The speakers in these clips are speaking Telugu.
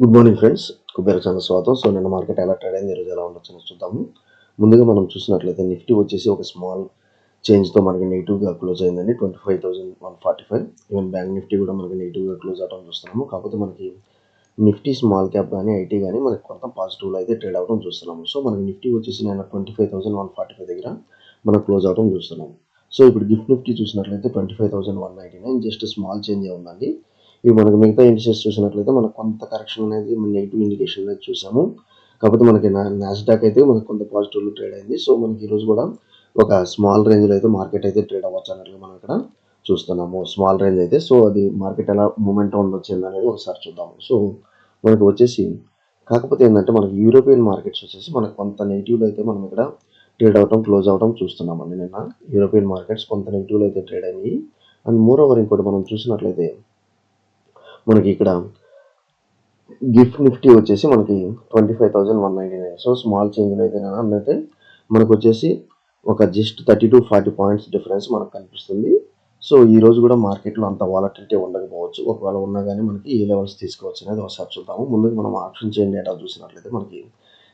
Good morning friends, Kubera channel స్వాగతం. సో నిన్న మార్కెట్ ఎలా ట్రేడ్ అయింది, ఈరోజు ఎలా ఉండొచ్చు చూద్దాము. ముందుగా మనం చూసినట్లయితే నిఫ్టీ వచ్చేసి ఒక స్మాల్ చేంజ్తో మనకి నెగిటివ్గా క్లోజ్ అయిందండి, 25,145. ఈవెన్ బ్యాంక్ నిఫ్టీ కూడా మనకి నెగిటివ్గా క్లోజ్ అవడం చూస్తున్నాము. కాకపోతే మనకి నిఫ్టీ స్మాల్ క్యాప్ కానీ ఐటీ కానీ మనకి కొంత పాజిటివ్లో అయితే ట్రేడ్ అవడం చూస్తున్నాము. సో మనకి నిఫ్టీ వచ్చేసి నేను 25,145 దగ్గర మనం క్లోజ్ అవడం చూస్తున్నాము. సో ఇప్పుడు గిఫ్ట్ నిఫ్టీ చూసినట్లయితే 25,199, జస్ట్ స్మాల్ చేంజ్ ఉందండి. ఇవి మనకి మిగతా ఇండిసెస్ చూసినట్లయితే మనకు కొంత కరెక్షన్ అనేది నెగిటివ్ ఇండికేషన్ అనేది చూసాము. కాకపోతే మనకి నాస్డాక్ అయితే మనకు కొంత పాజిటివ్లో ట్రేడ్ అయింది. సో మనకి ఈరోజు కూడా ఒక స్మాల్ రేంజ్లో అయితే మార్కెట్ అయితే ట్రేడ్ అవ్వచ్చు అన్నట్లుగా మనం ఇక్కడ చూస్తున్నాము. స్మాల్ రేంజ్ అయితే సో అది మార్కెట్ ఎలా మూమెంట్ వచ్చింది అనేది ఒకసారి చూద్దాము. సో మనకు వచ్చేసి కాకపోతే ఏంటంటే మనకి యూరోపియన్ మార్కెట్స్ వచ్చేసి మనకు కొంత నెగిటివ్లో అయితే మనం ఇక్కడ ట్రేడ్ అవడం క్లోజ్ అవడం చూస్తున్నామండి. నిన్న యూరోపియన్ మార్కెట్స్ కొంత నెగిటివ్లో అయితే ట్రేడ్ అయినాయి. అండ్ మోర్ ఓవర్ ఇంకోటి మనం చూసినట్లయితే మనకి ఇక్కడ గిఫ్ట్ నిఫ్టీ వచ్చేసి మనకి 25,199. సో స్మాల్ చేంజ్ అయితే అంటే మనకు వచ్చేసి ఒక జస్ట్ 30 to 40 పాయింట్స్ డిఫరెన్స్ మనకు కనిపిస్తుంది. సో ఈ రోజు కూడా మార్కెట్లో అంత వాలటిలిటీ ఉండకపోవచ్చు. ఒకవేళ ఉన్నా కానీ మనకి ఏ లెవెల్స్ తీసుకోవచ్చు అనేది ఒకసారి చూద్దాము. ముందుగా మనం ఆప్షన్ చైన్ డేటా చూసినట్లయితే మనకి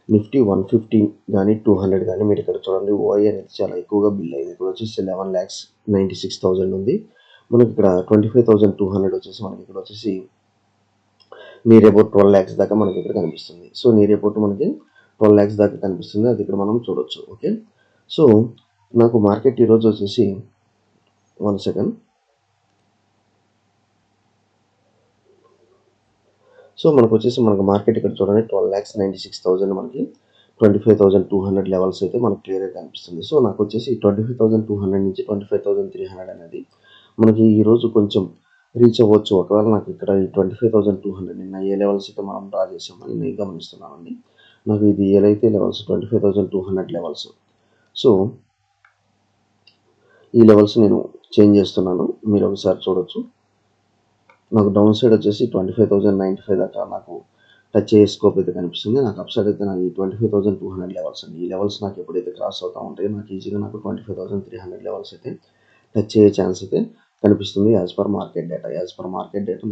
నిఫ్టీ 150 కానీ 200 కానీ మీరు ఇక్కడ చూడండి, ఓఐ అనేది చాలా ఎక్కువగా బిల్ అయింది. ఇక్కడ వచ్చేసి 11,96,000 ఉంది. మనకి ఇక్కడ 25,200 వచ్చేసి మనకి ఇక్కడ వచ్చేసి నియర్ అబౌట్ 12 lakhs దాకా మనకి ఇక్కడ కనిపిస్తుంది. సో నియర్ అబౌట్ మనకి 12 lakhs దాకా కనిపిస్తుంది, అది ఇక్కడ మనం చూడొచ్చు. ఓకే, సో నాకు మార్కెట్ ఈరోజు వచ్చేసి 1 సెకండ్. సో మనకు వచ్చేసి మనకు మార్కెట్ ఇక్కడ చూడండి 12,96,000 మనకి 25,200 లెవెల్స్ అయితే మనకు క్లియర్గా కనిపిస్తుంది. సో నాకు వచ్చేసి 25,200 నుంచి 25,300 అనేది మనకి ఈరోజు కొంచెం రీచ్ అవ్వచ్చు. ఒకవేళ నాకు ఇక్కడ ఈ 25,200 నిన్న ఏ లెవెల్స్ అయితే మనం డ్రా చేసామని నేను గమనిస్తున్నానండి. నాకు ఇది ఏదైతే లెవెల్స్ 25,200 లెవెల్స్, సో ఈ లెవెల్స్ నేను చేంజ్ చేస్తున్నాను, మీరు ఒకసారి చూడొచ్చు. నాకు డౌన్ సైడ్ వచ్చేసి 25,095 దాకా నాకు టచ్ అయ్యే స్కోప్ అయితే కనిపిస్తుంది. నాకు అప్ సైడ్ అయితే నాకు 25,200 లెవెల్స్ అండి. ఈ లెవెల్స్ నాకు ఎప్పుడైతే క్రాస్ అవుతూ ఉంటాయో నాకు ఈజీగా నాకు 25,300 లెవెల్స్ అయితే టచ్ అయ్యే ఛాన్స్ అయితే కనిపిస్తుంది యాజ్ పర్ మార్కెట్ డేటా.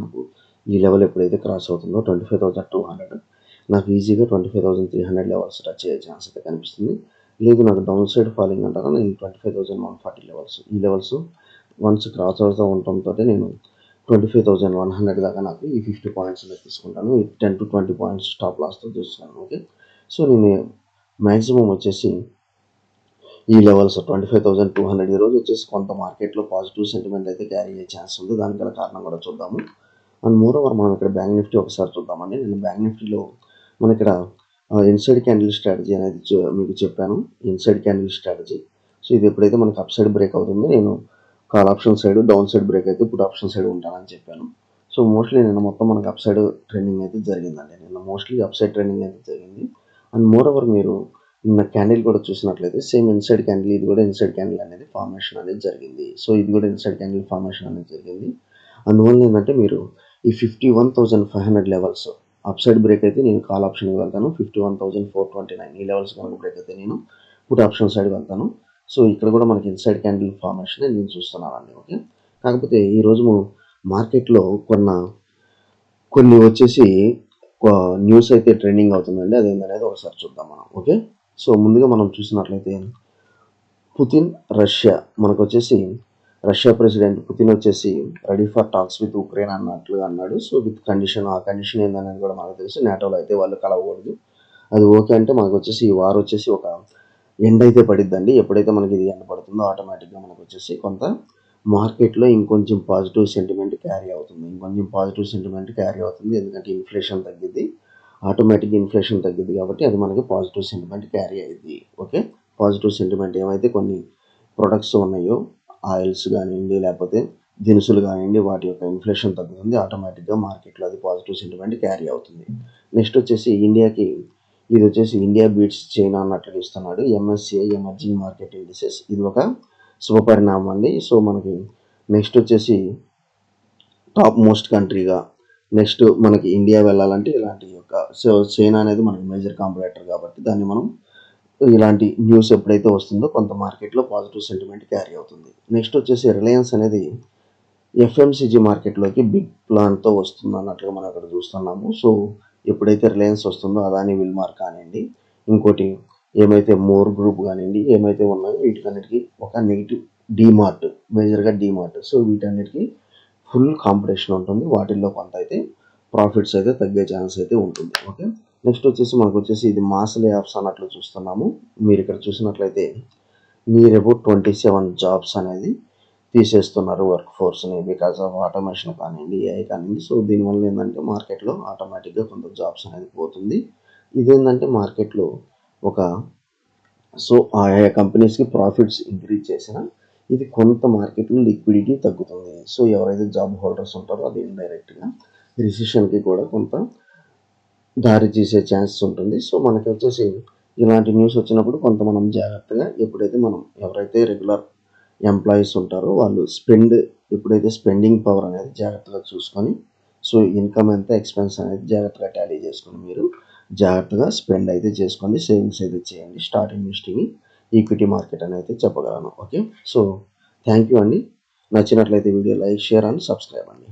నాకు ఈ లెవెల్ ఎప్పుడైతే క్రాస్ అవుతుందో 25,200 నాకు ఈజీగా 25,300 లెవెల్స్ టచ్ అయ్యే ఛాన్స్ అయితే కనిపిస్తుంది. లేదు నాకు డౌన్ సైడ్ ఫాలింగ్ అంటారా, నేను 25,140 లెవెల్స్, ఈ లెవెల్స్ వన్స్ క్రాస్ అవుతూ ఉండటంతో నేను 25,100 దాకా నాకు ఈ 50 పాయింట్స్ తీసుకుంటాను. 10 to 20 పాయింట్స్ స్టాప్ లాస్తో చూస్తున్నాను. ఓకే, సో నేను మ్యాక్సిమం వచ్చేసి ఈ లెవెల్స్ 25,200 ఈరోజు వచ్చేసి కొంత మార్కెట్లో పాజిటివ్ సెంటిమెంట్ అయితే క్యారీ అయ్యే ఛాన్స్ ఉంది. దానికి గల కారణం కూడా చూద్దాము. అండ్ మోర్ ఓవర్ మనం ఇక్కడ బ్యాంక్ నిఫ్టీ ఒకసారి చూద్దామండి. నేను బ్యాంక్ నిఫ్టీలో మన ఇక్కడ ఇన్సైడ్ క్యాండిల్ స్ట్రాటజీ అనేది మీకు చెప్పాను, ఇన్సైడ్ క్యాండిల్ స్ట్రాటజీ. సో ఇది ఎప్పుడైతే మనకు అప్ సైడ్ బ్రేక్ అవుతుందో నేను call option side, down side break అయితే పుట్ ఆప్షన్ సైడ్ ఉంటానని చెప్పాను. సో మోస్ట్లీ నిన్న మొత్తం మనకు అప్ సైడ్ ట్రెండింగ్ అయితే జరిగిందండి. నిన్న మోస్ట్లీ అప్ సైడ్ ట్రెండింగ్ అయితే జరిగింది. అండ్ మోర్ ఓవర్ మీరు నిన్న క్యాండిల్ కూడా చూసినట్లయితే సేమ్ ఇన్సైడ్ క్యాండిల్, ఇది కూడా ఇన్సైడ్ క్యాండిల్ అనేది ఫార్మేషన్ అనేది జరిగింది. సో ఇది కూడా ఇన్సైడ్ క్యాండిల్ ఫార్మేషన్ అనేది జరిగింది. అందువల్ల ఏంటంటే మీరు ఈ 51,500 లెవెల్స్ అప్ సైడ్ బ్రేక్ అయితే నేను కాల్ ఆప్షన్కి వెళ్తాను. 51,429 ఈ లెవెల్స్ కనుక బ్రేక్ అయితే నేను పుట్ ఆప్షన్ సైడ్ వెళ్తాను. సో ఇక్కడ కూడా మనకి ఇన్సైడ్ క్యాండిల్ ఫార్మేషన్ నేను చూస్తున్నానండి. ఓకే, కాకపోతే ఈరోజు మార్కెట్లో కొన్ని వచ్చేసి న్యూస్ అయితే ట్రెండింగ్ అవుతుందండి, అదేంటనేది ఒకసారి చూద్దాం మనం. ఓకే, సో ముందుగా మనం చూసినట్లయితే పుతిన్ రష్యా, మనకు వచ్చేసి రష్యా ప్రెసిడెంట్ పుతిన్ వచ్చేసి ready for tax with Ukraine అన్నట్లుగా అన్నాడు. సో విత్ కండిషన్, ఆ కండిషన్ ఏందనేది కూడా మనకు తెలుసు. నాటోలో అయితే వాళ్ళు కలవకూడదు, అది ఓకే అంటే మనకు వచ్చేసి ఈ వార్ వచ్చేసి ఒక ఎండ్ అయితే పడిద్దండి. ఎప్పుడైతే మనకి ఇది ఎండ్ పడుతుందో ఆటోమేటిక్గా మనకు వచ్చేసి కొంత మార్కెట్లో ఇంకొంచెం పాజిటివ్ సెంటిమెంట్ క్యారీ అవుతుంది, ఎందుకంటే ఇన్ఫ్లేషన్ తగ్గిద్ది, ఆటోమేటిక్గా ఇన్ఫ్లేషన్ తగ్గిద్ది కాబట్టి అది మనకి పాజిటివ్ సెంటిమెంట్ క్యారీ అయ్యింది. ఓకే, పాజిటివ్ సెంటిమెంట్ ఏమైతే కొన్ని ప్రొడక్ట్స్ ఉన్నాయో ఆయిల్స్ కానివ్వండి లేకపోతే దినుసులు కానివ్వండి వాటి యొక్క ఇన్ఫ్లేషన్ తగ్గుతుంది, ఆటోమేటిక్గా మార్కెట్లో అది పాజిటివ్ సెంటిమెంట్ క్యారీ అవుతుంది. నెక్స్ట్ వచ్చేసి ఇండియాకి ఇది వచ్చేసి ఇండియా బీట్స్ చైనా అన్నట్లుగా ఇస్తున్నాడు. ఎంఎస్సిఐ ఎమర్జింగ్ మార్కెట్ ఇండిసెస్, ఇది ఒక శుభపరిణామం అండి. సో మనకి నెక్స్ట్ వచ్చేసి టాప్ మోస్ట్ కంట్రీగా నెక్స్ట్ మనకి ఇండియా వెళ్ళాలంటే ఇలాంటి యొక్క సో చైనా అనేది మనకి మేజర్ కాంపిటేటర్ కాబట్టి దాన్ని మనం ఇలాంటి న్యూస్ ఎప్పుడైతే వస్తుందో కొంత మార్కెట్లో పాజిటివ్ సెంటిమెంట్ క్యారీ అవుతుంది. నెక్స్ట్ వచ్చేసి రిలయన్స్ అనేది ఎఫ్ఎంసీజీ మార్కెట్లోకి బిగ్ ప్లాన్తో వస్తుంది అన్నట్లుగా మనం అక్కడ చూస్తున్నాము. సో ఎప్పుడైతే రిలయన్స్ వస్తుందో అదాని విల్మార్ కానివ్వండి, ఇంకోటి ఏమైతే మోర్ గ్రూప్ కానివ్వండి, ఏమైతే ఉన్నాయో వీటికన్నిటికీ ఒక నెగిటివ్ డీమార్ట్, మేజర్గా డీమార్ట్. సో వీటన్నిటికీ ఫుల్ కాంపిటీషన్ ఉంటుంది. వాటిల్లో కొంత అయితే ప్రాఫిట్స్ అయితే తగ్గే ఛాన్స్ అయితే ఉంటుంది. ఓకే, నెక్స్ట్ వచ్చేసి మనకు వచ్చేసి ఇది మాస్ లే ఆఫ్స్ అన్నట్లు చూస్తున్నాము. మీరు ఇక్కడ చూసినట్లయితే నియర్ అబౌట్ 27 జాబ్స్ అనేది తీసేస్తున్నారు వర్క్ ఫోర్స్ని బికాస్ ఆఫ్ ఆటోమేషన్ కానివ్వండి, ఏఐ కానివ్వండి. సో దీనివల్ల ఏంటంటే మార్కెట్లో ఆటోమేటిక్గా కొంత జాబ్స్ అనేది పోతుంది. ఇదేంటంటే మార్కెట్లో ఒక సో ఆయా కంపెనీస్కి ప్రాఫిట్స్ ఇంక్రీజ్ చేసినా ఇది కొంత మార్కెట్లో లిక్విడిటీ తగ్గుతుంది. సో ఎవరైతే జాబ్ హోల్డర్స్ ఉంటారో అది ఇండైరెక్ట్గా రిసిషన్కి కూడా కొంత దారి తీసే ఛాన్సెస్ ఉంటుంది. సో మనకి వచ్చేసి ఇలాంటి న్యూస్ వచ్చినప్పుడు కొంత మనం జాగ్రత్తగా ఎప్పుడైతే మనం ఎవరైతే రెగ్యులర్ ఎంప్లాయీస్ ఉంటారో వాళ్ళు ఎప్పుడైతే స్పెండింగ్ పవర్ అనేది జాగ్రత్తగా చూసుకొని, సో ఇన్కమ్ ఎంత ఎక్స్పెన్స్ అనేది జాగ్రత్తగా టాలీ చేసుకొని మీరు జాగ్రత్తగా స్పెండ్ అయితే చేసుకోండి, సేవింగ్స్ అయితే చేయండి. స్టార్ట్ ఇన్వెస్టింగ్ ఈక్విటీ మార్కెట్ అని అయితే చెప్పగలను. ఓకే, సో థ్యాంక్ యూ అండి. నచ్చినట్లయితే video like, share and subscribe అండి.